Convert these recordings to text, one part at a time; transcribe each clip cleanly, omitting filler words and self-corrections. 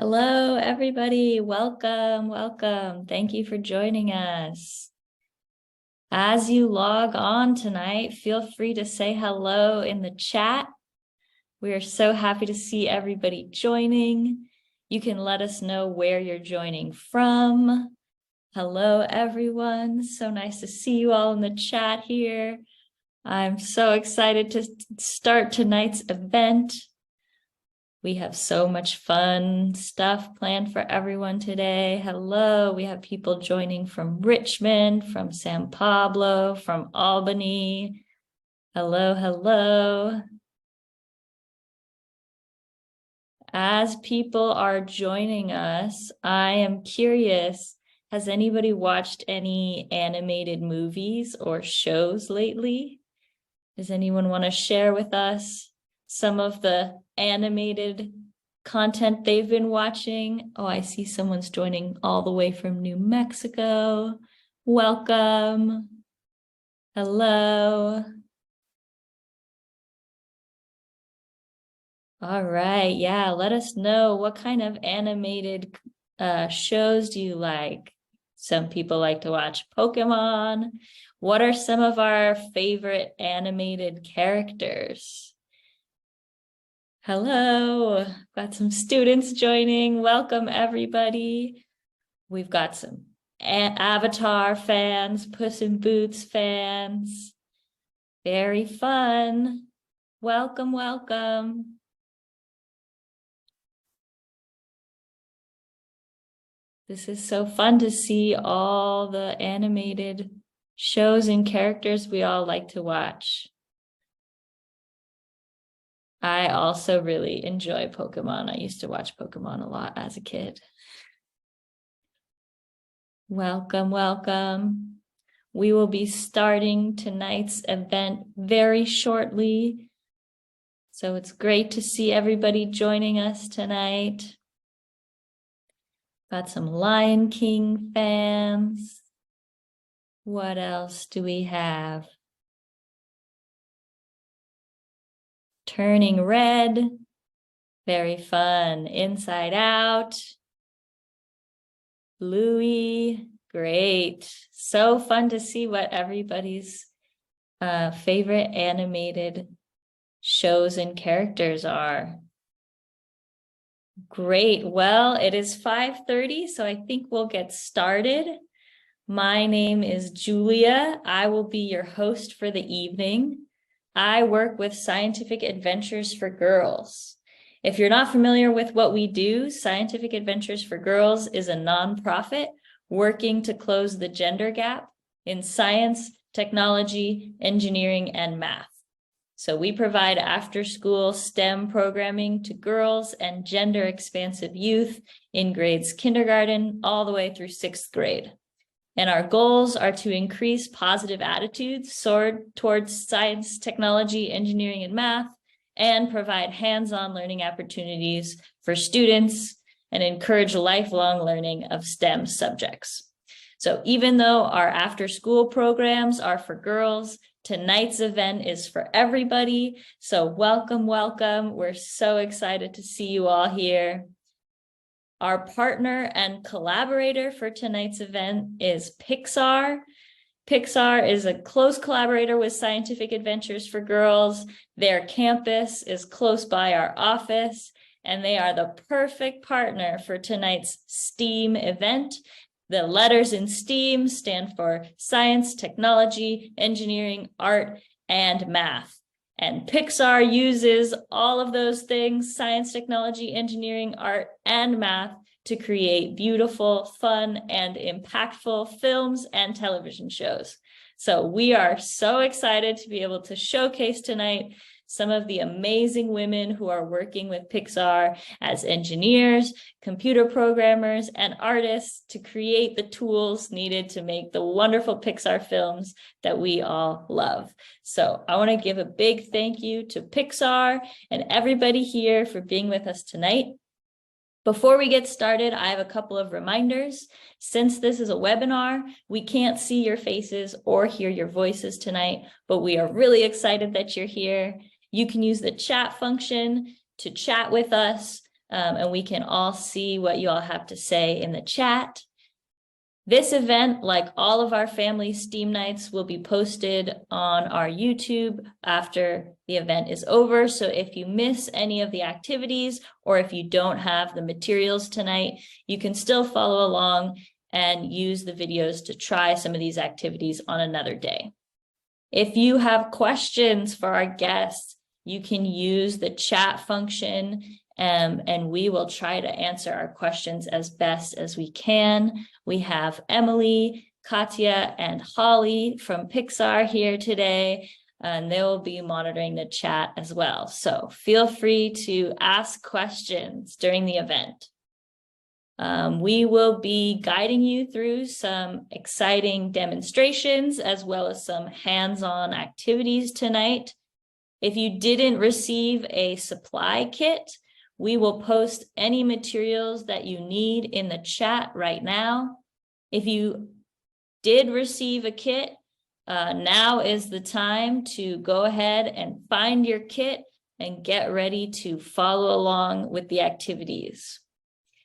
Hello, everybody. Welcome, welcome. Thank you for joining us. As you log on tonight, feel free to say hello in the chat. We are so happy to see everybody joining. You can let us know where you're joining from. Hello, everyone. So nice to see you all in the chat here. I'm so excited to start tonight's event. We have so much fun stuff planned for everyone today. Hello, we have people joining from Richmond, from San Pablo, from Albany. Hello, hello. As people are joining us, I am curious, has anybody watched any animated movies or shows lately? Does anyone want to share with us some of the animated content they've been watching? Oh, I see someone's joining all the way from New Mexico. Welcome. Hello. All right. Yeah, let us know what kind of animated shows do you like? Some people like to watch Pokemon. What are some of our favorite animated characters? Hello, got some students joining. Welcome, everybody. We've got some Avatar fans, Puss in Boots fans. Very fun. Welcome, welcome. This is so fun to see all the animated shows and characters we all like to watch. I also really enjoy Pokemon. I used to watch Pokemon a lot as a kid. Welcome, welcome. We will be starting tonight's event very shortly. So it's great to see everybody joining us tonight. Got some Lion King fans. What else do we have? Turning Red. Very fun. Inside Out. Louie. Great. So fun to see what everybody's favorite animated shows and characters are. Great. Well, it is 5:30, so I think we'll get started. My name is Julia. I will be your host for the evening. I work with Scientific Adventures for Girls. If you're not familiar with what we do, Scientific Adventures for Girls is a nonprofit working to close the gender gap in science, technology, engineering, and math. So we provide after-school STEM programming to girls and gender-expansive youth in grades kindergarten all the way through 6th grade. And our goals are to increase positive attitudes towards science, technology, engineering, and math, and provide hands-on learning opportunities for students and encourage lifelong learning of STEM subjects. So even though our after-school programs are for girls, tonight's event is for everybody. So welcome, welcome. We're so excited to see you all here. Our partner and collaborator for tonight's event is Pixar. Pixar is a close collaborator with Scientific Adventures for Girls. Their campus is close by our office, and they are the perfect partner for tonight's STEAM event. The letters in STEAM stand for science, technology, engineering, art, and math. And Pixar uses all of those things, science, technology, engineering, art, and math, to create beautiful, fun, and impactful films and television shows. So we are so excited to be able to showcase tonight some of the amazing women who are working with Pixar as engineers, computer programmers, and artists to create the tools needed to make the wonderful Pixar films that we all love. So I want to give a big thank you to Pixar and everybody here for being with us tonight. Before we get started, I have a couple of reminders. Since this is a webinar, we can't see your faces or hear your voices tonight, but we are really excited that you're here. You can use the chat function to chat with us. and we can all see what you all have to say in the chat. This event, like all of our family STEAM nights, will be posted on our YouTube after the event is over. So if you miss any of the activities, or if you don't have the materials tonight, you can still follow along and use the videos to try some of these activities on another day. If you have questions for our guests, you can use the chat function, and we will try to answer our questions as best as we can. We have Emily, Katya, and Holly from Pixar here today, and they will be monitoring the chat as well. So feel free to ask questions during the event. We will be guiding you through some exciting demonstrations as well as some hands-on activities tonight. If you didn't receive a supply kit, we will post any materials that you need in the chat right now. If you did receive a kit, now is the time to go ahead and find your kit and get ready to follow along with the activities.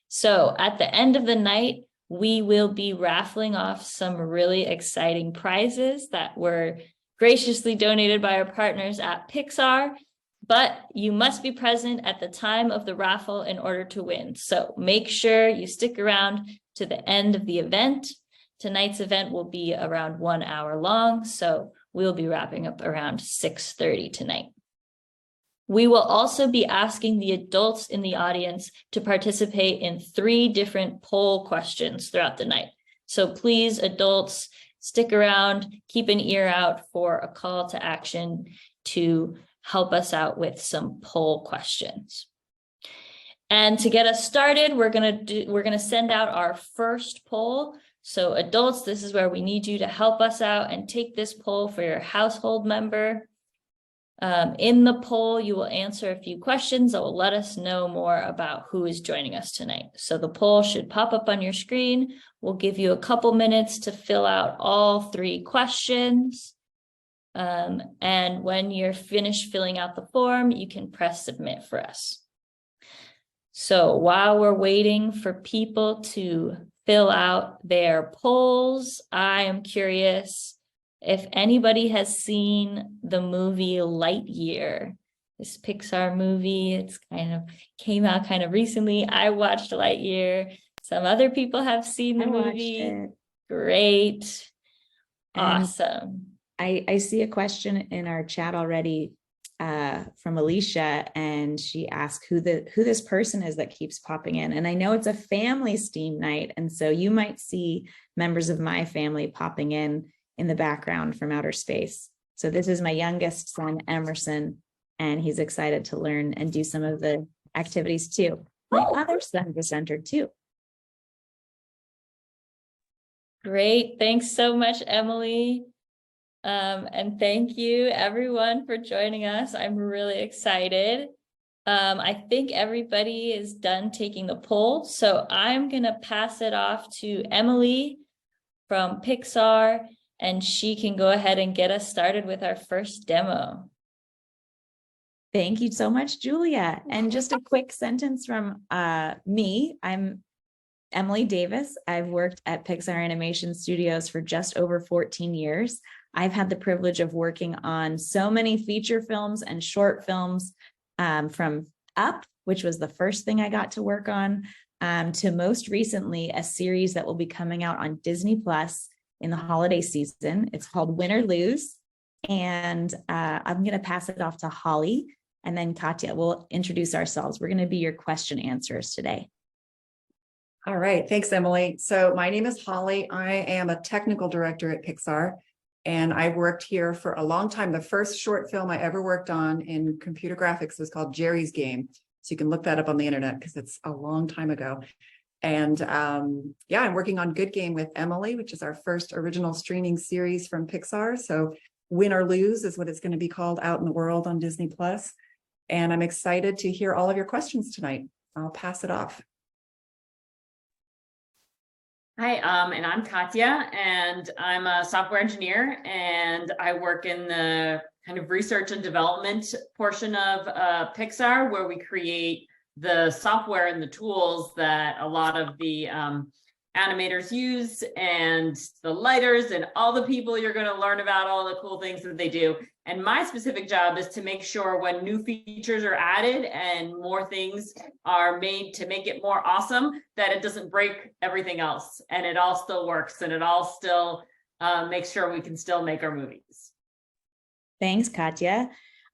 So at the end of the night, we will be raffling off some really exciting prizes that were graciously donated by our partners at Pixar. But you must be present at the time of the raffle in order to win. So make sure you stick around to the end of the event. Tonight's event will be around 1 hour long, so we'll be wrapping up around 6:30 tonight. We will also be asking the adults in the audience to participate in 3 different poll questions throughout the night. So please, adults, stick around, keep an ear out for a call to action to help us out with some poll questions. And to get us started, we're gonna send out our first poll. So adults, this is where we need you to help us out and take this poll for your household member. In the poll, you will answer a few questions that will let us know more about who is joining us tonight. So the poll should pop up on your screen. We'll give you a couple minutes to fill out all 3 questions. And when you're finished filling out the form, you can press submit for us. So while we're waiting for people to fill out their polls, I am curious if anybody has seen the movie Lightyear, this Pixar movie. It's came out kind of recently. I watched Lightyear. Some other people have seen the movie. Great. Awesome. I see a question in our chat already from Alicia, and she asked who this person is that keeps popping in. And I know it's a family STEAM night, and so you might see members of my family popping in the background from outer space. So this is my youngest son, Emerson, and he's excited to learn and do some of the activities too. My other son just entered too. Great. Thanks so much, Emily. And thank you everyone for joining us. I'm really excited. I think everybody is done taking the poll. So I'm gonna pass it off to Emily from Pixar, and she can go ahead and get us started with our first demo. Thank you so much, Julia. And just a quick sentence from me. I'm Emily Davis. I've worked at Pixar Animation Studios for just over 14 years. I've had the privilege of working on so many feature films and short films, from Up, which was the first thing I got to work on, to most recently a series that will be coming out on Disney Plus in the holiday season. It's called Win or Lose. And I'm going to pass it off to Holly, and then Katya will introduce ourselves. We're going to be your question answers today. All right. Thanks, Emily. So my name is Holly. I am a technical director at Pixar, and I worked here for a long time. The first short film I ever worked on in computer graphics was called Jerry's Game. So you can look that up on the internet because it's a long time ago. And yeah, I'm working on Good Game with Emily, which is our first original streaming series from Pixar. So Win or Lose is what it's going to be called out in the world on Disney Plus. And I'm excited to hear all of your questions tonight. I'll pass it off. Hi, and I'm Katya, and I'm a software engineer, and I work in the kind of research and development portion of Pixar, where we create the software and the tools that a lot of the animators use, and the lighters and all the people you're going to learn about, all the cool things that they do. And my specific job is to make sure when new features are added and more things are made to make it more awesome, that it doesn't break everything else, and it all still works, and it all still makes sure we can still make our movies. Thanks, Katya.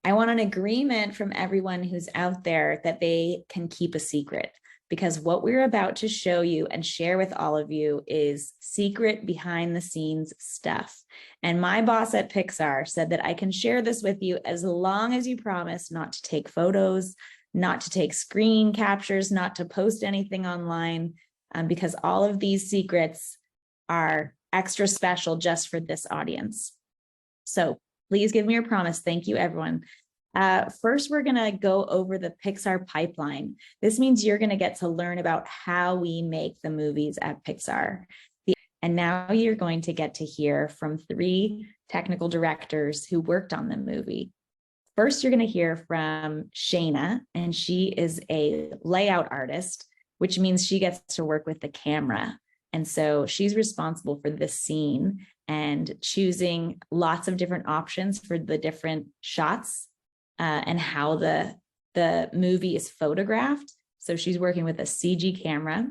I want an agreement from everyone who's out there that they can keep a secret, because what we're about to show you and share with all of you is secret behind the scenes stuff. And my boss at Pixar said that I can share this with you as long as you promise not to take photos, not to take screen captures, not to post anything online, because all of these secrets are extra special just for this audience. So please give me your promise. Thank you, everyone. First, we're going to go over the Pixar pipeline. This means you're going to get to learn about how we make the movies at Pixar. And now you're going to get to hear from 3 technical directors who worked on the movie. First, you're going to hear from Shayna, and she is a layout artist, which means she gets to work with the camera. And so she's responsible for this scene and choosing lots of different options for the different shots and how the movie is photographed. So she's working with a CG camera.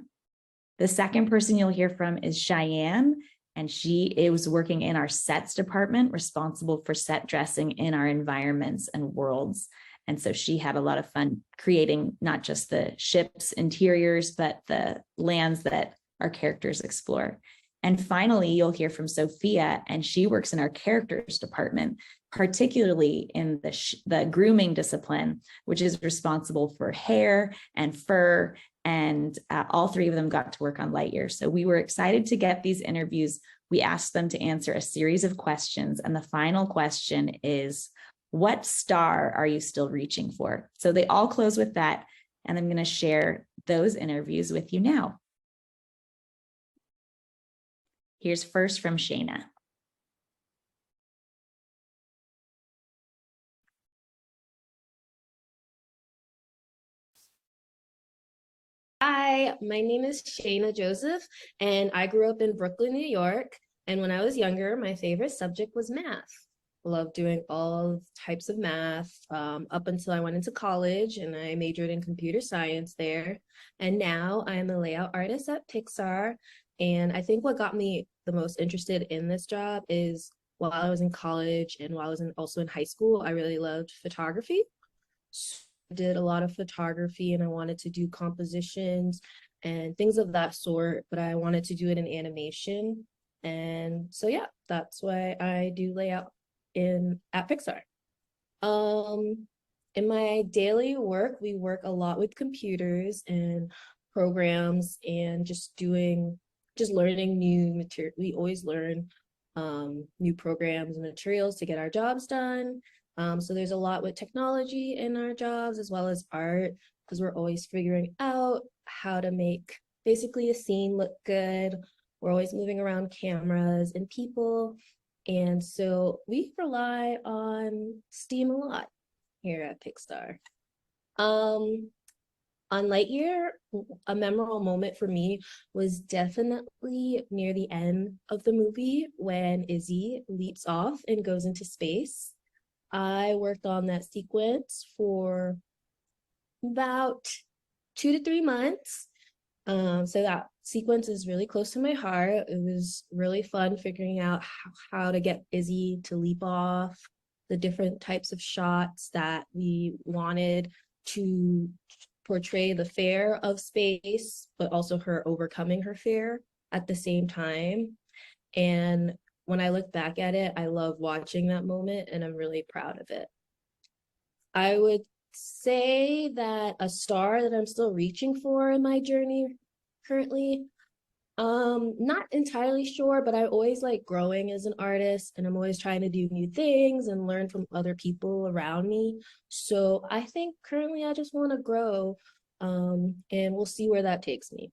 The second person you'll hear from is Cheyenne, and she was working in our sets department, responsible for set dressing in our environments and worlds. And so she had a lot of fun creating not just the ship's interiors, but the lands that our characters explore. And finally, you'll hear from Sophia, and she works in our characters department, particularly in the grooming discipline, which is responsible for hair and fur. And all 3 of them got to work on Lightyear. So we were excited to get these interviews. We asked them to answer a series of questions. And the final question is, what star are you still reaching for? So they all close with that. And I'm going to share those interviews with you now. Here's first from Shayna. Hi, my name is Shayna Joseph, and I grew up in Brooklyn, New York. And when I was younger, my favorite subject was math. I loved doing all types of math up until I went into college, and I majored in computer science there. And now I'm a layout artist at Pixar. And I think what got me the most interested in this job is while I was in college and while I was also in high school, I really loved photography. So I did a lot of photography, and I wanted to do compositions and things of that sort, but I wanted to do it in animation. And so, yeah, that's why I do layout at Pixar. In my daily work, we work a lot with computers and programs and just learning new material. We always learn new programs and materials to get our jobs done. So there's a lot with technology in our jobs as well as art, because we're always figuring out how to make basically a scene look good. We're always moving around cameras and people. And so we rely on STEAM a lot here at Pixar. On Lightyear, a memorable moment for me was definitely near the end of the movie when Izzy leaps off and goes into space. I worked on that sequence for about 2 to 3 months. So that sequence is really close to my heart. It was really fun figuring out how to get Izzy to leap off, the different types of shots that we wanted to portray the fear of space, but also her overcoming her fear at the same time. And when I look back at it, I love watching that moment, and I'm really proud of it. I would say that a star that I'm still reaching for in my journey currently, not entirely sure, but I always like growing as an artist, and I'm always trying to do new things and learn from other people around me. So I think currently I just want to grow, and we'll see where that takes me.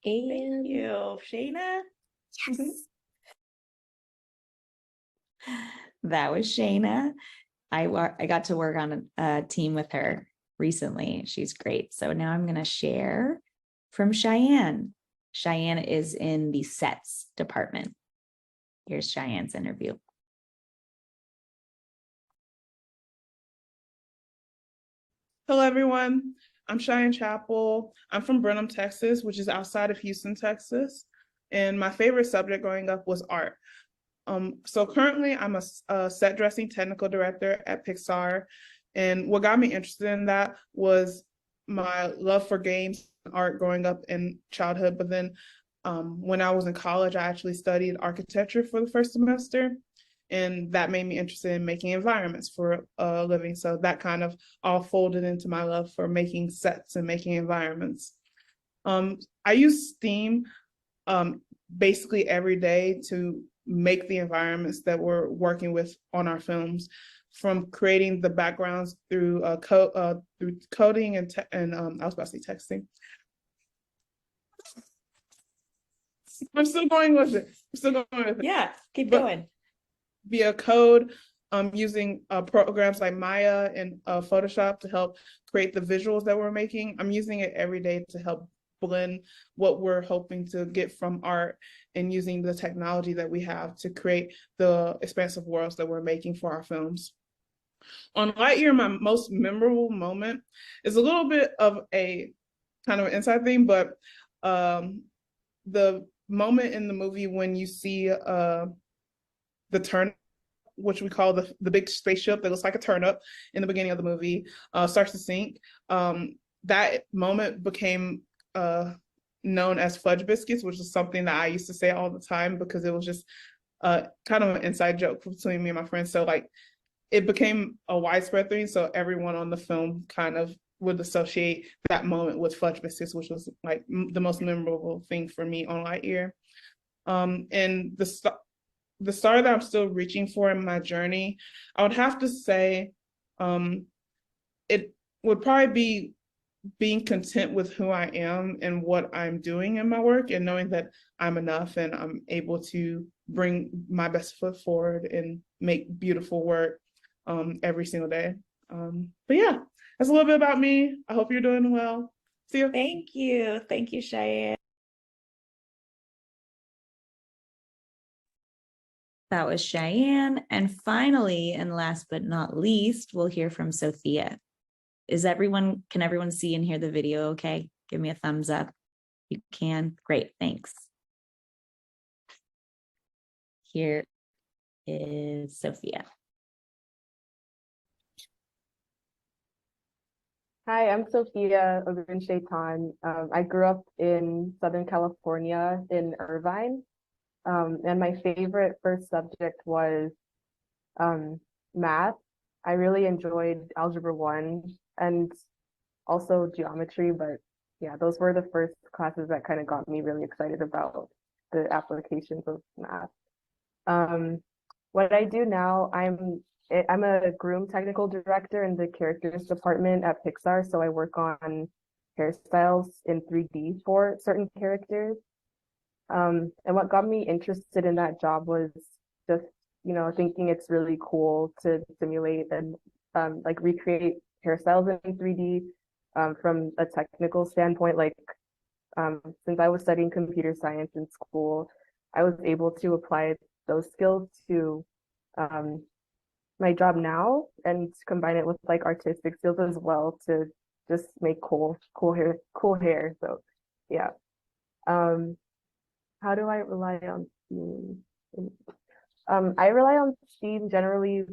And Thank you, Shayna. yes. That was Shayna. I got to work on a team with her, recently. She's great. So now I'm going to share from Cheyenne. Cheyenne is in the sets department. Here's Cheyenne's interview. Hello, everyone. I'm Cheyenne Chapel. I'm from Brenham, Texas, which is outside of Houston, Texas. And my favorite subject growing up was art. So currently I'm a set dressing technical director at Pixar. And what got me interested in that was my love for games and art growing up in childhood. But then when I was in college, I actually studied architecture for the first semester. And that made me interested in making environments for a living. So that kind of all folded into my love for making sets and making environments. I use Steam basically every day to make the environments that we're working with on our films, from creating the backgrounds through coding and I was about to say texting. I'm still going with it. Yeah, keep But- going. Via code, using programs like Maya and Photoshop to help create the visuals that we're making. I'm using it every day to help blend what we're hoping to get from art and using the technology that we have to create the expansive worlds that we're making for our films. On Lightyear, my most memorable moment is a little bit of a kind of an inside thing, but the moment in the movie when you see the turn, which we call the big spaceship that looks like a turnip in the beginning of the movie, starts to sink. That moment became known as fudge biscuits, which is something that I used to say all the time because it was just kind of an inside joke between me and my friends. So like it became a widespread thing. So everyone on the film kind of would associate that moment with fudge biscuits, which was like the most memorable thing for me on Lightyear. And the star that I'm still reaching for in my journey, I would have to say it would probably be being content with who I am and what I'm doing in my work, and knowing that I'm enough and I'm able to bring my best foot forward and make beautiful work every single day. But yeah, that's a little bit about me. I hope you're doing well. See you. Thank you. Thank you, Cheyenne. That was Cheyenne. And finally, and last but not least, we'll hear from Sophia. Can everyone see and hear the video okay? Give me a thumbs up. You can. Great, thanks. Here is Sophia. Hi, I'm Sophia Ogun Shaitan. I grew up in Southern California in Irvine. And my favorite first subject was math. I really enjoyed Algebra 1 and also geometry, but yeah, those were the first classes that kind of got me really excited about the applications of math. What I do now, I'm a groom technical director in the characters department at Pixar, so I work on hairstyles in 3D for certain characters. And what got me interested in that job was just, thinking it's really cool to simulate and like recreate hairstyles in 3D from a technical standpoint. Like since I was studying computer science in school, I was able to apply those skills to my job now and combine it with like artistic skills as well to just make cool hair. So yeah. How do I rely on Steam? I rely on Steam generally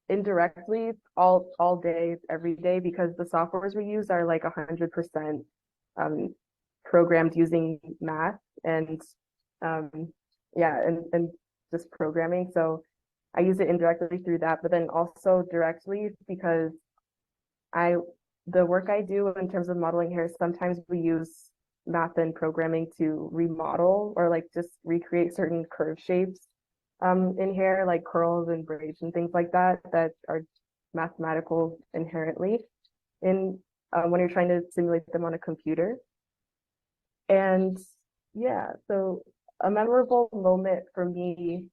indirectly all day, every day, because the softwares we use are like 100% programmed using math and and just programming. So I use it indirectly through that, but then also directly because the work I do in terms of modeling hair, sometimes we use math and programming to remodel or like just recreate certain curve shapes in hair, like curls and braids and things like that are mathematical inherently in when you're trying to simulate them on a computer. And yeah, so a memorable moment for me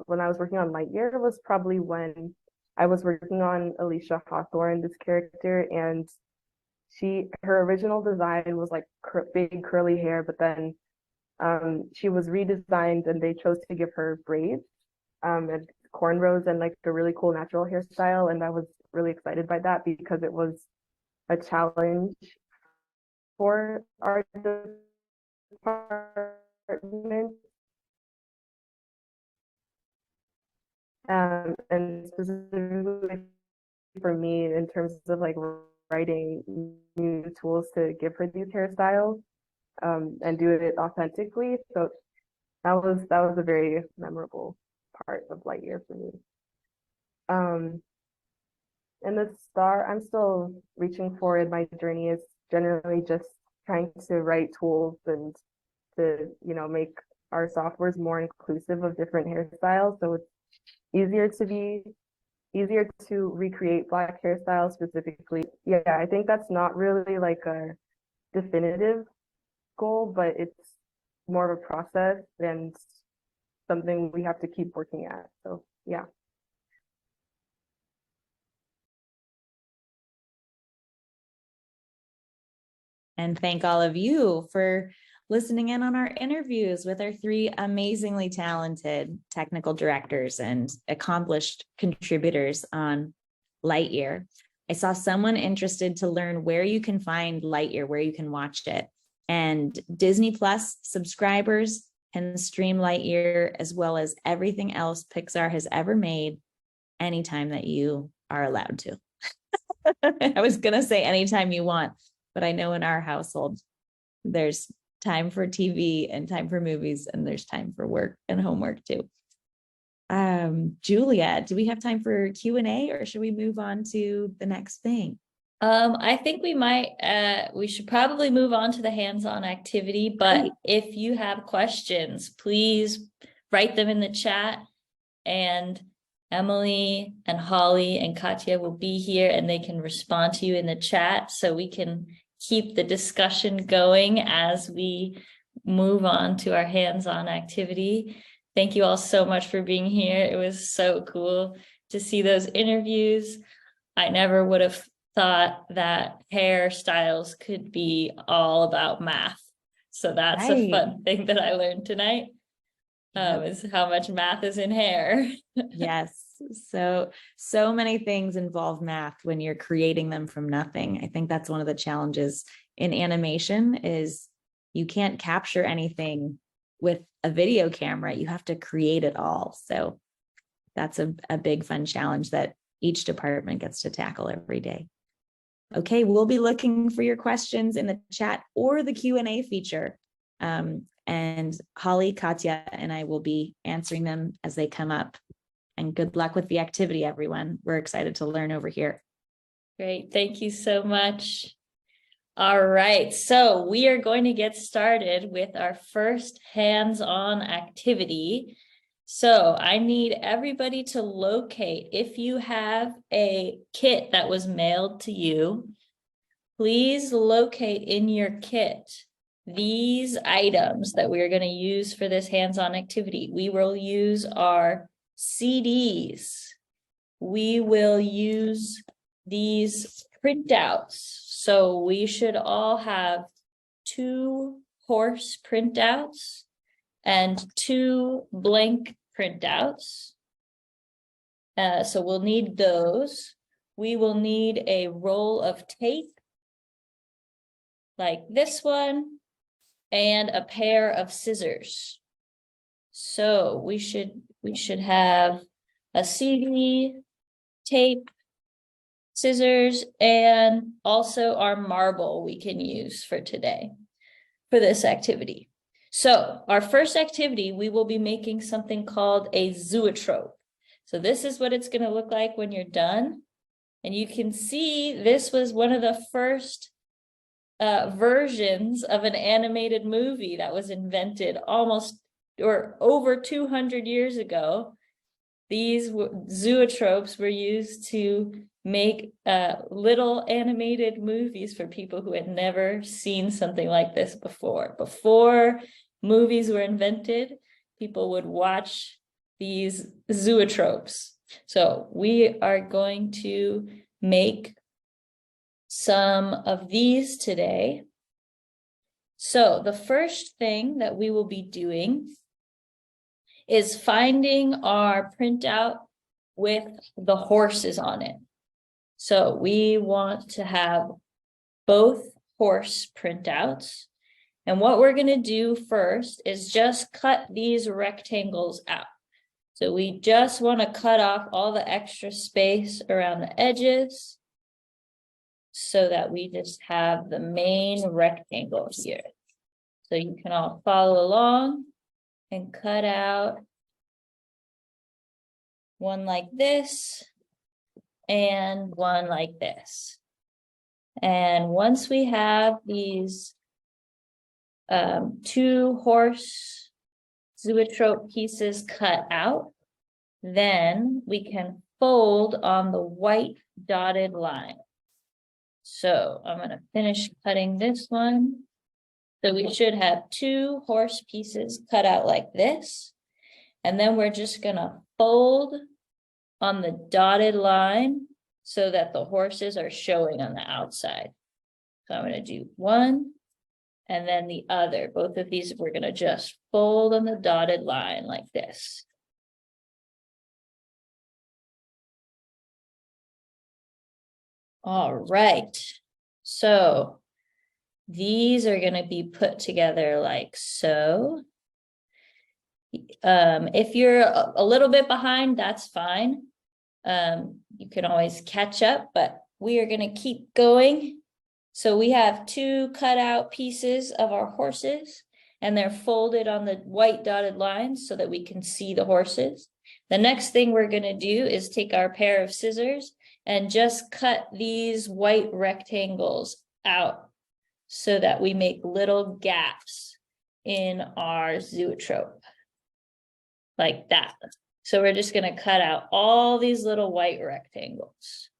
when I was working on Lightyear was probably when I was working on Alicia Hawthorne, this character, and her original design was like big curly hair, but then she was redesigned and they chose to give her braids and cornrows and like a really cool natural hairstyle. And I was really excited by that because it was a challenge for our department. And specifically for me in terms of like writing new tools to give her these hairstyles and do it authentically. So that was a very memorable part of Lightyear for me. And the star I'm still reaching for in my journey is generally just trying to write tools and to, you know, make our softwares more inclusive of different hairstyles. So it's easier to recreate Black hairstyles specifically. Yeah, I think that's not really like a definitive goal, but it's more of a process and something we have to keep working at. So yeah. And thank all of you for listening in on our interviews with our three amazingly talented technical directors and accomplished contributors on Lightyear. I saw someone interested to learn where you can find Lightyear, where you can watch it. And Disney Plus subscribers can stream Lightyear as well as everything else Pixar has ever made anytime that you are allowed to. I was going to say anytime you want, but I know in our household, there's time for TV and time for movies, and there's time for work and homework too. Julia, do we have time for Q&A or should we move on to the next thing? I think we should probably move on to the hands-on activity, but if you have questions, please write them in the chat, and Emily and Holly and Katya will be here and they can respond to you in the chat so we can keep the discussion going as we move on to our hands-on activity. Thank you all so much for being here. It was so cool to see those interviews. I never would have thought that hairstyles could be all about math. So that's a fun thing that I learned tonight, is how much math is in hair. Yes. So many things involve math when you're creating them from nothing. I think that's one of the challenges in animation is you can't capture anything with a video camera. You have to create it all. So that's a big fun challenge that each department gets to tackle every day. Okay, we'll be looking for your questions in the chat or the Q&A feature. And Holly, Katya, and I will be answering them as they come up. And good luck with the activity, everyone. We're excited to learn over here. Great, thank you so much. All right, so we are going to get started with our first hands-on activity. So I need everybody to locate, if you have a kit that was mailed to you, please locate in your kit these items that we are going to use for this hands-on activity. We will use our CDs. We will use these printouts. So we should all have 2 horse printouts and 2 blank printouts. So we'll need those. We will need a roll of tape like this one and a pair of scissors. So we should have a CD, tape, scissors, and also our marble we can use for today for this activity. So our first activity, we will be making something called a zoetrope. So this is what it's going to look like when you're done. And you can see this was one of the first versions of an animated movie that was invented almost or over 200 years ago. These zoetropes were used to make little animated movies for people who had never seen something like this before. Before movies were invented, people would watch these zoetropes. So we are going to make some of these today. So the first thing that we will be doing is finding our printout with the horses on it. So we want to have both horse printouts. And what we're going to do first is just cut these rectangles out. So we just want to cut off all the extra space around the edges so that we just have the main rectangle here. So you can all follow along and cut out one like this and one like this. And once we have these two horse Zoetrope pieces cut out, then we can fold on the white dotted line. So I'm going to finish cutting this one. So we should have two horse pieces cut out like this. And then we're just going to fold on the dotted line so that the horses are showing on the outside. So I'm going to do one and then the other. Both of these, we're going to just fold on the dotted line like this. All right. So these are going to be put together like so. If you're a little bit behind, that's fine. You can always catch up, but we are going to keep going. So we have two cut out pieces of our horses and they're folded on the white dotted lines so that we can see the horses. The next thing we're going to do is take our pair of scissors and just cut these white rectangles out so that we make little gaps in our zoetrope like that. So we're just going to cut out all these little white rectangles.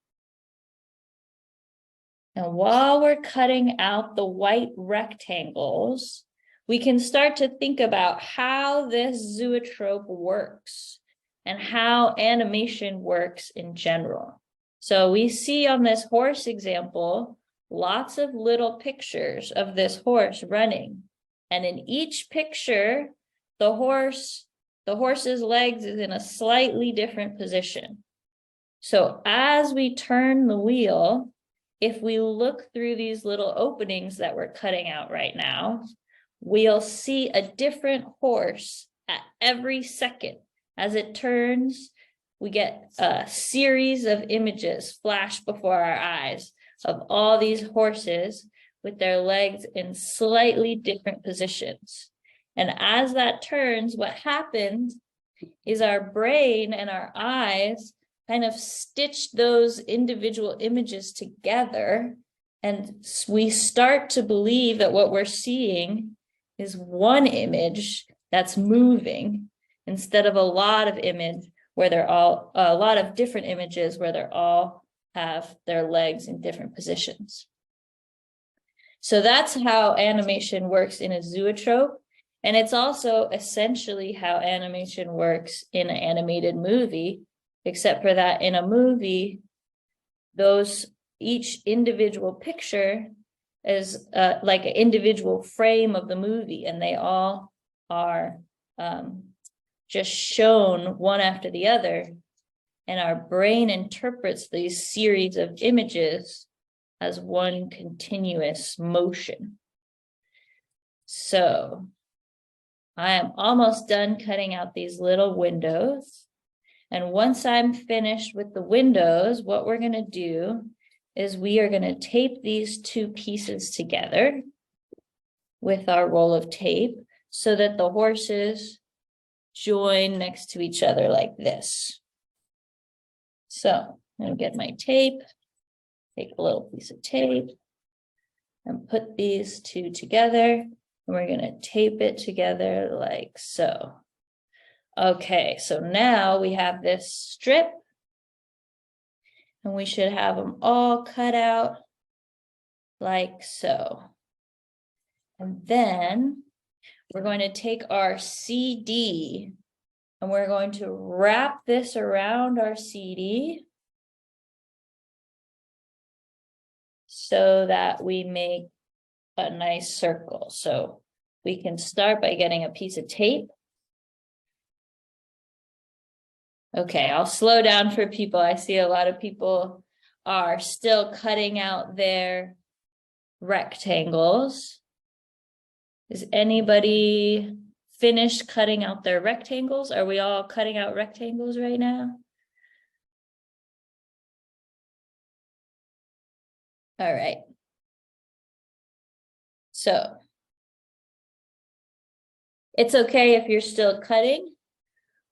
And while we're cutting out the white rectangles, we can start to think about how this zoetrope works and how animation works in general. So we see on this horse example, lots of little pictures of this horse running. And in each picture, the horse's legs is in a slightly different position. So as we turn the wheel, if we look through these little openings that we're cutting out right now, we'll see a different horse at every second. As it turns, we get a series of images flash before our eyes of all these horses with their legs in slightly different positions. And as that turns, what happens is our brain and our eyes kind of stitch those individual images together. And we start to believe that what we're seeing is one image that's moving instead of a lot of different images where they're all have their legs in different positions. So that's how animation works in a zoetrope. And it's also essentially how animation works in an animated movie, except for that in a movie, each individual picture is like an individual frame of the movie, and they all are just shown one after the other. And our brain interprets these series of images as one continuous motion. So I am almost done cutting out these little windows. And once I'm finished with the windows, what we're going to do is we are going to tape these two pieces together with our roll of tape so that the horses join next to each other like this. So I'm going to get my tape, take a little piece of tape, and put these two together. And we're going to tape it together like so. Okay, so now we have this strip, and we should have them all cut out like so. And then we're going to take our CD and we're going to wrap this around our CD so that we make a nice circle. So we can start by getting a piece of tape. Okay, I'll slow down for people. I see a lot of people are still cutting out their rectangles. Is anybody finished cutting out their rectangles? Are we all cutting out rectangles right now? All right. So it's okay if you're still cutting.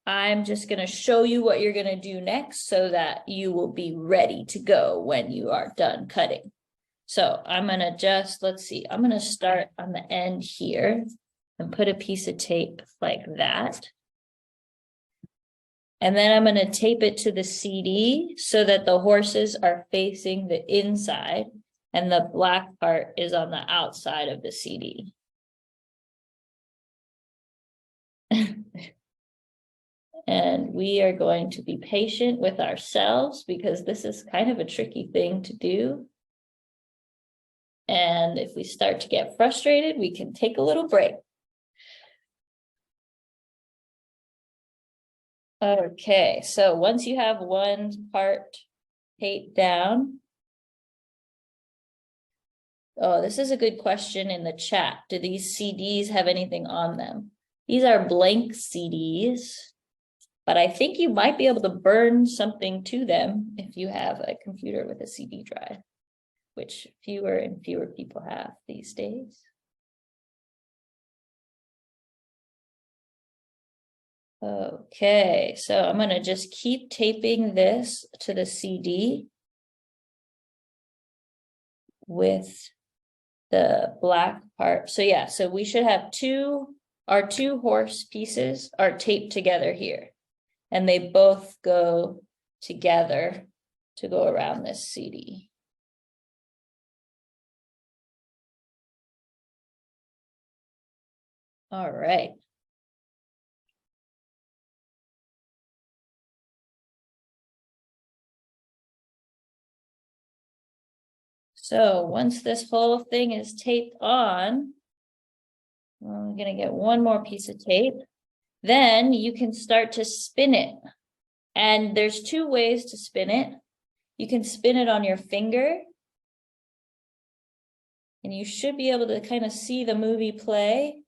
I'm just going to show you what you're going to do next so that you will be ready to go when you are done cutting. So I'm going to just, let's see, I'm going to start on the end here and put a piece of tape like that. And then I'm going to tape it to the CD so that the horses are facing the inside and the black part is on the outside of the CD. And we are going to be patient with ourselves because this is kind of a tricky thing to do. And if we start to get frustrated, we can take a little break. Okay, so once you have one part taped down. Oh, this is a good question in the chat. Do these CDs have anything on them? These are blank CDs, but I think you might be able to burn something to them if you have a computer with a CD drive, which fewer and fewer people have these days. Okay, so I'm going to just keep taping this to the CD with the black part. So yeah, so we should have our two horse pieces are taped together here, and they both go together to go around this CD. All right. So once this whole thing is taped on, I'm going to get one more piece of tape. Then you can start to spin it. And there's two ways to spin it. You can spin it on your finger. And you should be able to kind of see the movie play.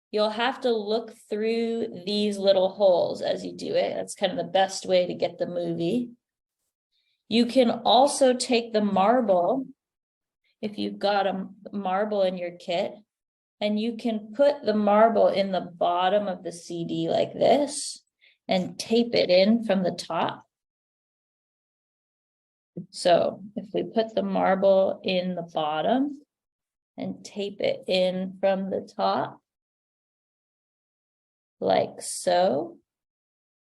You'll have to look through these little holes as you do it. That's kind of the best way to get the movie. You can also take the marble, if you've got a marble in your kit, and you can put the marble in the bottom of the CD like this and tape it in from the top. So if we put the marble in the bottom and tape it in from the top, like so,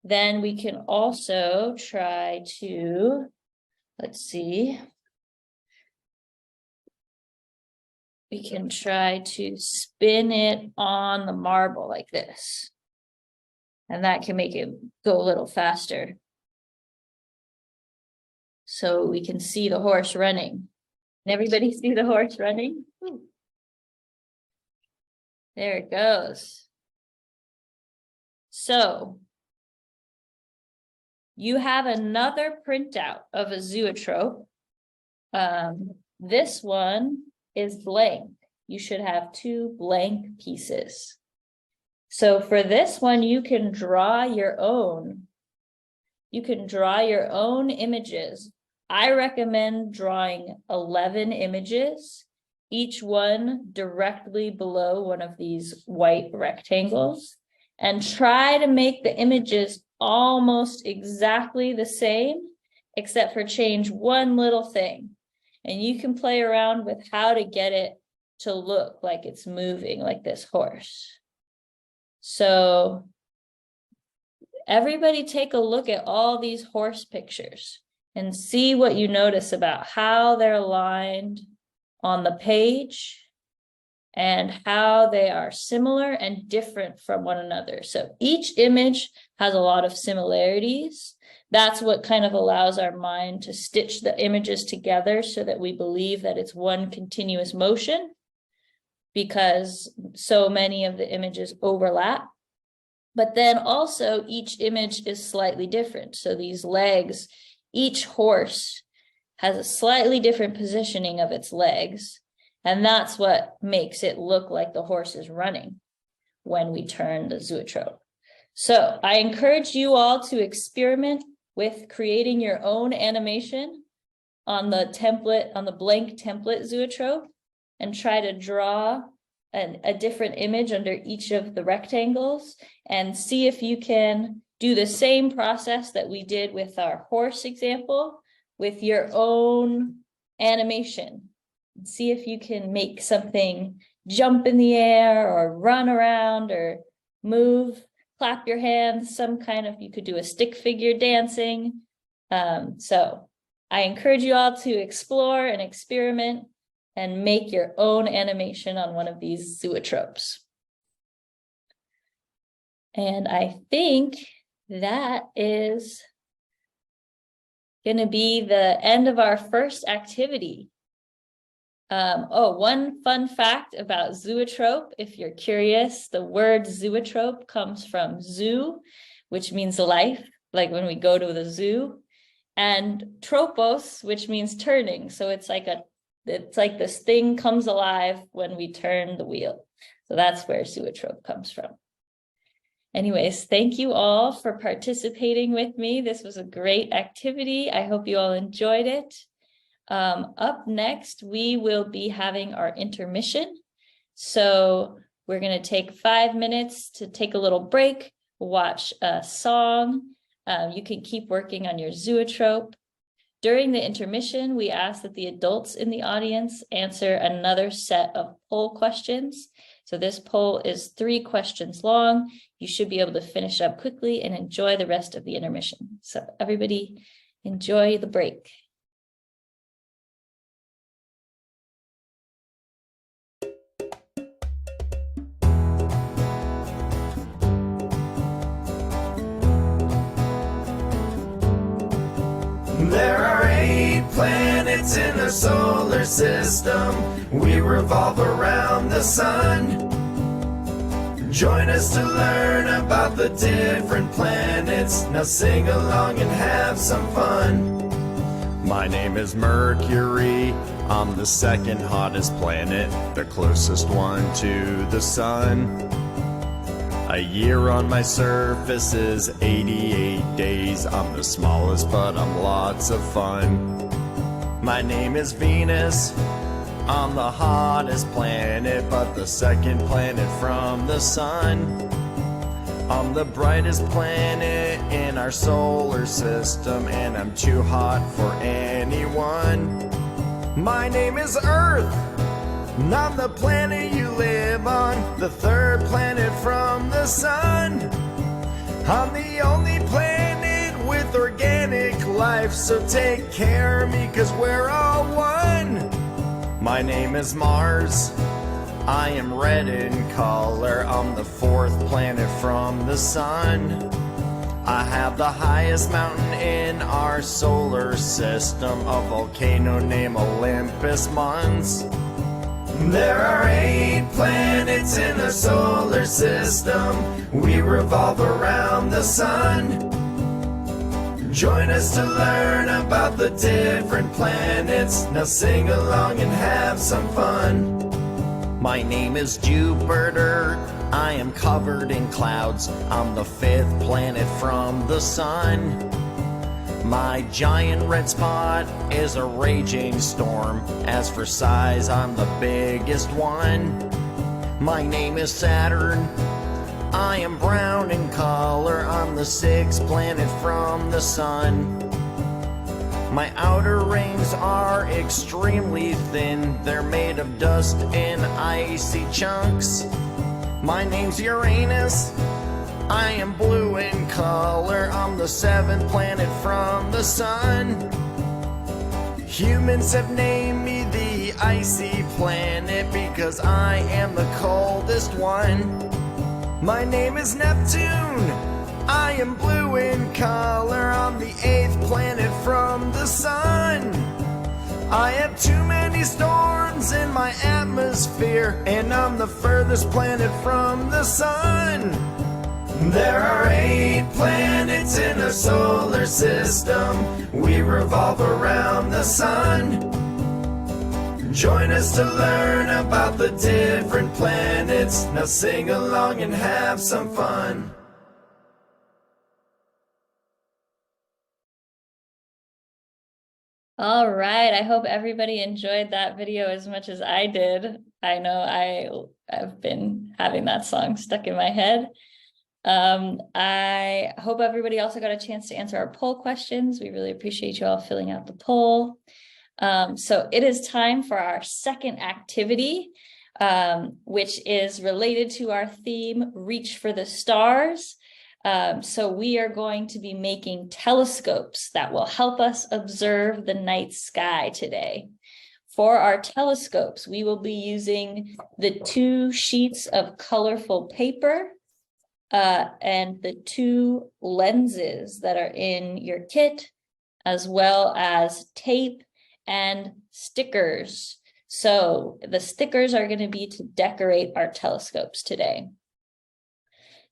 then we can also try to, let's see, we can try to spin it on the marble like this. And that can make it go a little faster. So we can see the horse running. Can everybody see the horse running? There it goes. So you have another printout of a zoetrope. This one is blank. You should have two blank pieces. So for this one, you can draw your own. You can draw your own images. I recommend drawing 11 images, each one directly below one of these white rectangles, and try to make the images almost exactly the same, except for change one little thing. And you can play around with how to get it to look like it's moving, like this horse. So everybody take a look at all these horse pictures and see what you notice about how they're aligned on the page and how they are similar and different from one another. So each image has a lot of similarities. That's what kind of allows our mind to stitch the images together so that we believe that it's one continuous motion, because so many of the images overlap. But then also each image is slightly different. So these legs, each horse has a slightly different positioning of its legs. And that's what makes it look like the horse is running when we turn the zoetrope. So I encourage you all to experiment with creating your own animation on the template, on the blank template zoetrope, and try to draw a different image under each of the rectangles, and see if you can do the same process that we did with our horse example with your own animation. See if you can make something jump in the air or run around or move, clap your hands, some kind of, you could do a stick figure dancing. So I encourage you all to explore and experiment and make your own animation on one of these zoetropes. And I think that is going to be the end of our first activity. One fun fact about zoetrope, if you're curious, the word zoetrope comes from zoo, which means life, like when we go to the zoo, and tropos, which means turning. So it's like this thing comes alive when we turn the wheel. So that's where zoetrope comes from. Anyways, thank you all for participating with me. This was a great activity. I hope you all enjoyed it. Up next, we will be having our intermission. So we're going to take 5 minutes to take a little break, watch a song. You can keep working on your zoetrope. During the intermission, we ask that the adults in the audience answer another set of poll questions. So this poll is 3 questions long. You should be able to finish up quickly and enjoy the rest of the intermission. So everybody enjoy the break. There are 8 planets in the solar system. We revolve around the sun. Join us to learn about the different planets. Now sing along and have some fun. My name is Mercury. I'm the second hottest planet, the closest one to the sun. A year on my surface is 88 days. I'm the smallest, but I'm lots of fun. My name is Venus. I'm the hottest planet, but the second planet from the sun. I'm the brightest planet in our solar system, and I'm too hot for anyone. My name is Earth. I'm the planet you live on, the third planet from the sun. I'm the only planet with organic life, so take care of me, 'cause we're all one. My name is Mars. I am red in color. I'm the 4th planet from the sun. I have the highest mountain in our solar system, a volcano named Olympus Mons. There are 8 planets in the solar system. We revolve around the sun. Join us to learn about the different planets. Now sing along and have some fun. My name is Jupiter. I am covered in clouds. I'm the 5th planet from the sun. My giant red spot is a raging storm. As for size, I'm the biggest one. My name is Saturn. I am brown in color. I'm the 6th planet from the sun. My outer rings are extremely thin. They're made of dust and icy chunks. My name's Uranus. I am blue in color. I'm the 7th planet from the sun. Humans have named me the the icy planet because I am the coldest one. My name is Neptune. I am blue in color. I'm the 8th planet from the sun. I have too many storms in my atmosphere, and I'm the furthest planet from the sun. There are 8 planets in our solar system. We revolve around the sun. Join us to learn about the different planets. Now sing along and have some fun. All right, I hope everybody enjoyed that video as much as I did. I know I've been having that song stuck in my head. I hope everybody also got a chance to answer our poll questions. We really appreciate you all filling out the poll. So it is time for our second activity, which is related to our theme, Reach for the Stars. So we are going to be making telescopes that will help us observe the night sky today. For our telescopes, we will be using the 2 sheets of colorful paper and the 2 lenses that are in your kit, as well as tape and stickers. So the stickers are going to be to decorate our telescopes today.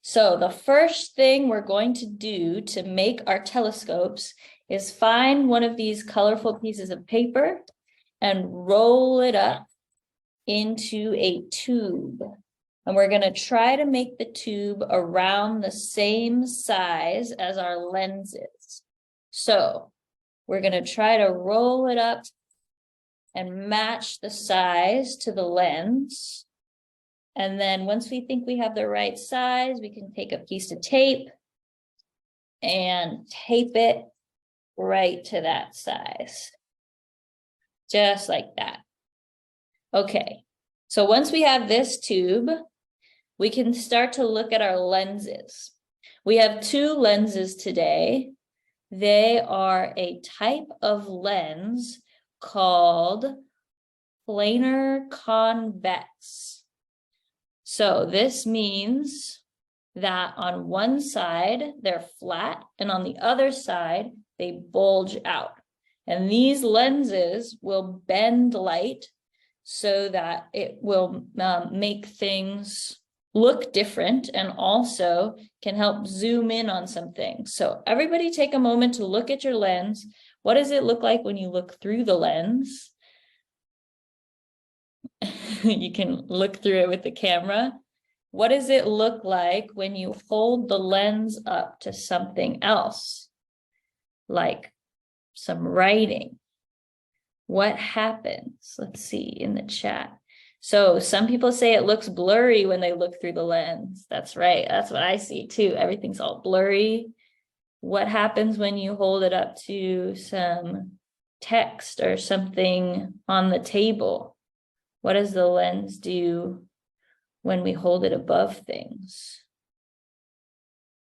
So the first thing we're going to do to make our telescopes is find one of these colorful pieces of paper and roll it up into a tube. And we're going to try to make the tube around the same size as our lenses. So we're going to try to roll it up and match the size to the lens. And then once we think we have the right size, we can take a piece of tape and tape it right to that size. Just like that. Okay, so once we have this tube, we can start to look at our lenses. We have 2 lenses today. They are a type of lens called planar convex. So this means that on one side, they're flat, and on the other side, they bulge out. And these lenses will bend light so that it will make things look different and also can help zoom in on some things. So everybody take a moment to look at your lens. What does it look like when you look through the lens? You can look through it with the camera. What does it look like when you hold the lens up to something else, like some writing? What happens? Let's see in the chat. So some people say it looks blurry when they look through the lens. That's right. That's what I see too. Everything's all blurry. What happens when you hold it up to some text or something on the table? What does the lens do when we hold it above things?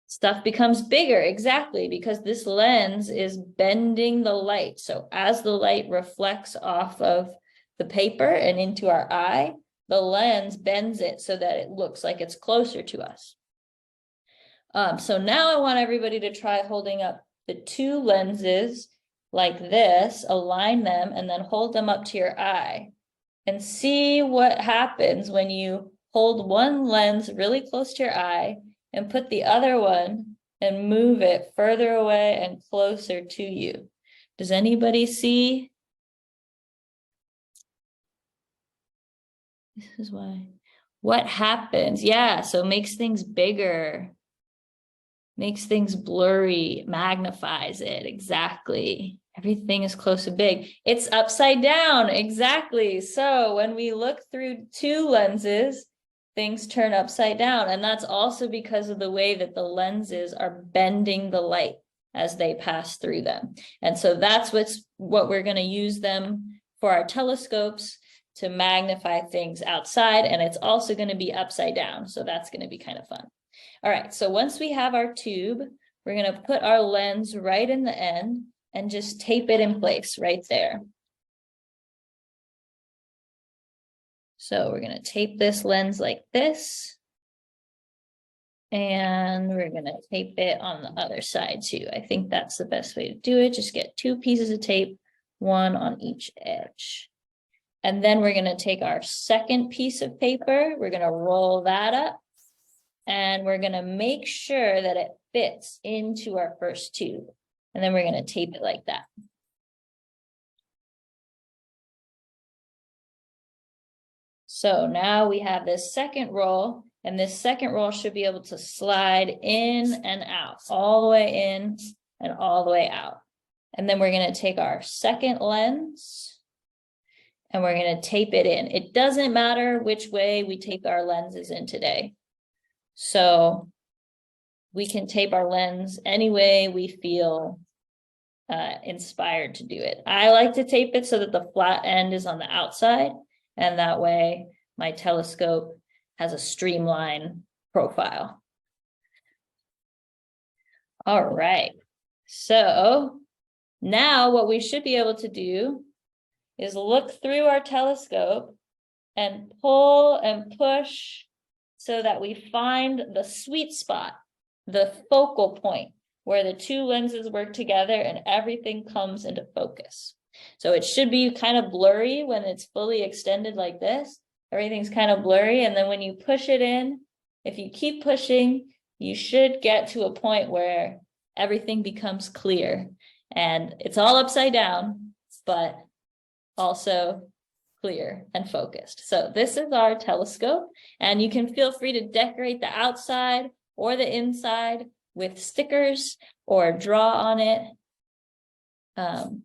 Stuff becomes bigger, exactly, because this lens is bending the light. So as the light reflects off of the paper and into our eye, the lens bends it so that it looks like it's closer to us. So now I want everybody to try holding up the 2 lenses like this, align them, and then hold them up to your eye. And see what happens when you hold one lens really close to your eye and put the other one and move it further away and closer to you. Does anybody see? This is why. What happens? Yeah, so it makes things bigger, makes things blurry, magnifies it. Exactly. Everything is close and big. It's upside down. Exactly. So when we look through 2 lenses, things turn upside down. And that's also because of the way that the lenses are bending the light as they pass through them. And so that's what we're going to use them for our telescopes, to magnify things outside. And it's also going to be upside down. So that's going to be kind of fun. All right. So once we have our tube, we're going to put our lens right in the end and just tape it in place right there. So we're gonna tape this lens like this. And we're gonna tape it on the other side too. I think that's the best way to do it. Just get 2 pieces of tape, 1 on each edge. And then we're gonna take our second piece of paper, we're gonna roll that up, and we're gonna make sure that it fits into our first tube. And then we're gonna tape it like that. So now we have this second roll, and this second roll should be able to slide in and out, all the way in and all the way out. And then we're gonna take our second lens and we're gonna tape it in. It doesn't matter which way we tape our lenses in today. So we can tape our lens any way we feel inspired to do it. I like to tape it so that the flat end is on the outside, and that way my telescope has a streamlined profile. All right, so now what we should be able to do is look through our telescope and pull and push so that we find the sweet spot, the focal point where the 2 lenses work together and everything comes into focus. So it should be kind of blurry when it's fully extended like this. Everything's kind of blurry. And then when you push it in, if you keep pushing, you should get to a point where everything becomes clear. And it's all upside down, but also clear and focused. So this is our telescope, and you can feel free to decorate the outside or the inside with stickers or draw on it,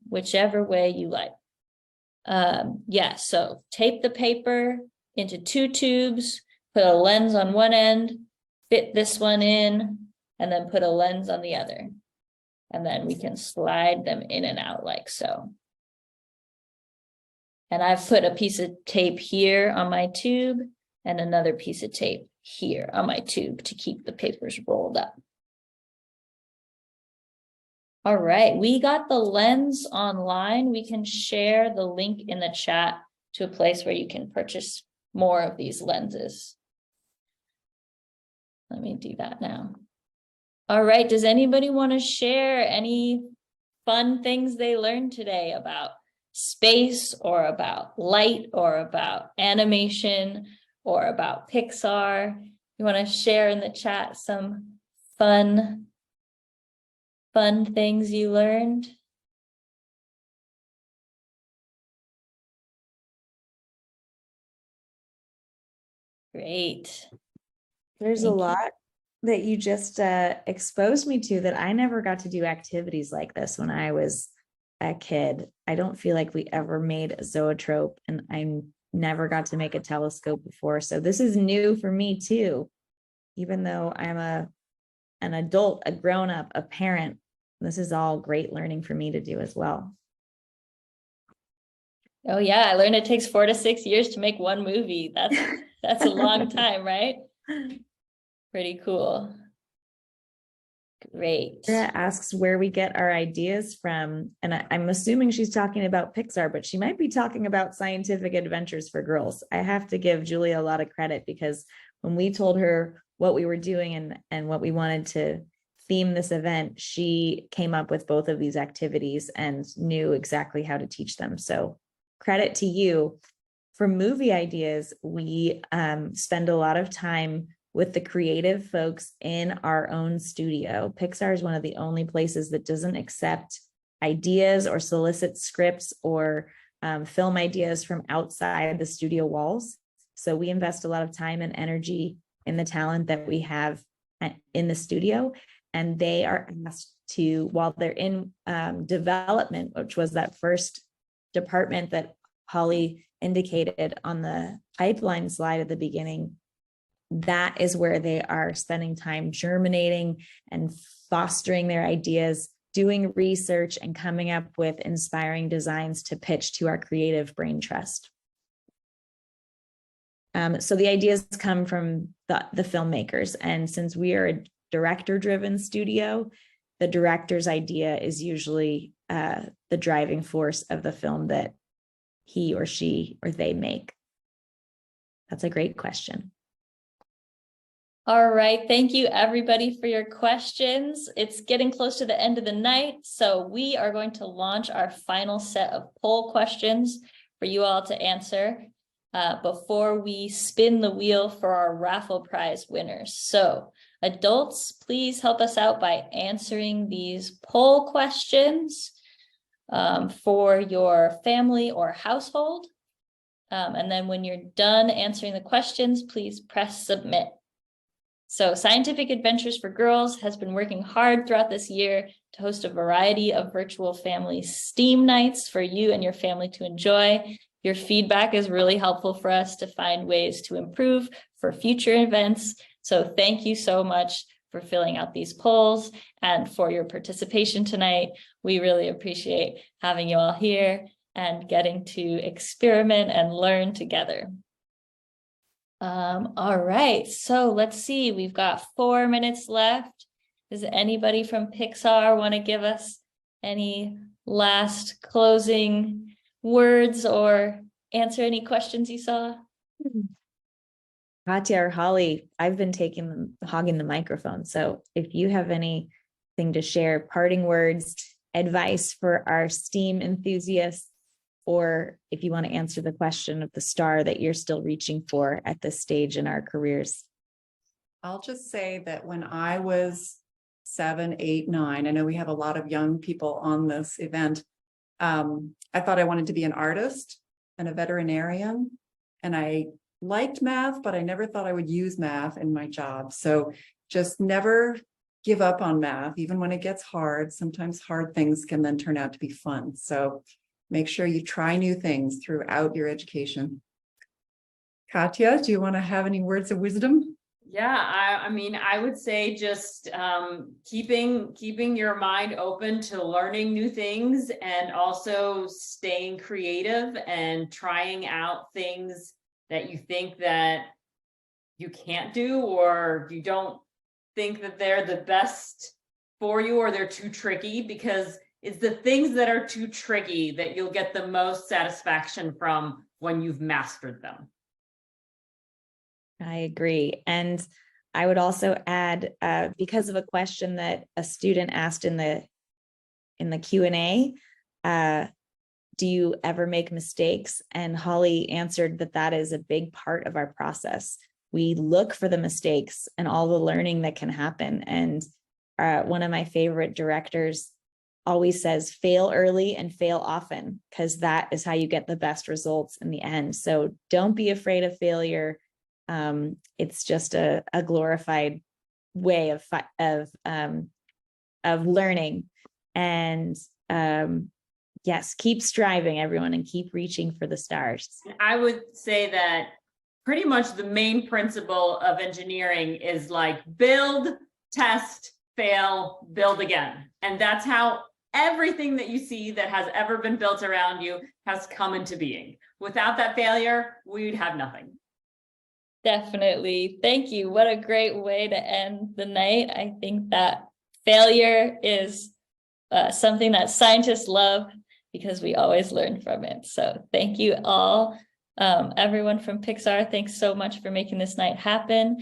whichever way you like. Yeah, so tape the paper into 2 tubes, put a lens on one end, fit this one in, and then put a lens on the other. And then we can slide them in and out like so. And I've put a piece of tape here on my tube and another piece of tape here on my tube to keep the papers rolled up. All right, we got the lens online. We can share the link in the chat to a place where you can purchase more of these lenses. Let me do that now. All right, does anybody want to share any fun things they learned today about space or about light or about animation or about Pixar? You want to share in the chat some fun things you learned? Great. There's Thank a you. lot that you just exposed me to that I never got to do activities like this when I was a kid. I don't feel like we ever made a zoetrope, and I never got to make a telescope before. So this is new for me too, even though I'm an adult, a grown-up, a parent. This is all great learning for me to do as well. Oh yeah, I learned it takes 4 to 6 years to make one movie. That's a long time, right? Pretty cool. Great. Sarah asks where we get our ideas from, and I'm assuming she's talking about Pixar, but she might be talking about Scientific Adventures for Girls. I have to give Julia a lot of credit, because when we told her what we were doing and what we wanted to theme this event, she came up with both of these activities and knew exactly how to teach them. So credit to you. For movie ideas, we spend a lot of time with the creative folks in our own studio. Pixar is one of the only places that doesn't accept ideas or solicit scripts or film ideas from outside the studio walls. So we invest a lot of time and energy in the talent that we have in the studio. And they are asked to, while they're in development, which was that first department that Holly indicated on the pipeline slide at the beginning, that is where they are spending time germinating and fostering their ideas, doing research, and coming up with inspiring designs to pitch to our creative brain trust. So the ideas come from the filmmakers. And since we are a director-driven studio, the director's idea is usually the driving force of the film that he or she or they make. That's a great question. All right. Thank you, everybody, for your questions. It's getting close to the end of the night, so we are going to launch our final set of poll questions for you all to answer before we spin the wheel for our raffle prize winners. So adults, please help us out by answering these poll questions for your family or household. And then when you're done answering the questions, please press submit. So Scientific Adventures for Girls has been working hard throughout this year to host a variety of virtual family STEAM nights for you and your family to enjoy. Your feedback is really helpful for us to find ways to improve for future events. So thank you so much for filling out these polls and for your participation tonight. We really appreciate having you all here and getting to experiment and learn together. All right, so let's see, we've got 4 minutes left. Does anybody from Pixar want to give us any last closing words or answer any questions you saw? Katya or Holly, I've been hogging the microphone. So if you have anything to share, parting words, advice for our STEAM enthusiasts, or if you want to answer the question of the star that you're still reaching for at this stage in our careers. I'll just say that when I was 7, 8, 9, I know we have a lot of young people on this event. I thought I wanted to be an artist and a veterinarian, and I liked math, but I never thought I would use math in my job. So just never give up on math, even when it gets hard. Sometimes hard things can then turn out to be fun. So make sure you try new things throughout your education. Katya, do you want to have any words of wisdom? Yeah, I mean, I would say just keeping your mind open to learning new things, and also staying creative and trying out things that you think that you can't do, or you don't think that they're the best for you, or they're too tricky, because it's the things that are too tricky that you'll get the most satisfaction from when you've mastered them. I agree. And I would also add, because of a question that a student asked in the Q&A, do you ever make mistakes? And Holly answered that is a big part of our process. We look for the mistakes and all the learning that can happen. And one of my favorite directors always says, fail early and fail often, because that is how you get the best results in the end. So don't be afraid of failure. It's just a glorified way of learning. And yes, keep striving, everyone, and keep reaching for the stars. I would say that pretty much the main principle of engineering is like build, test, fail, build again. And that's how everything that you see that has ever been built around you has come into being. Without that failure, we'd have nothing. Definitely. Thank you. What a great way to end the night. I think that failure is something that scientists love, because we always learn from it. So thank you all. Everyone from Pixar, thanks so much for making this night happen.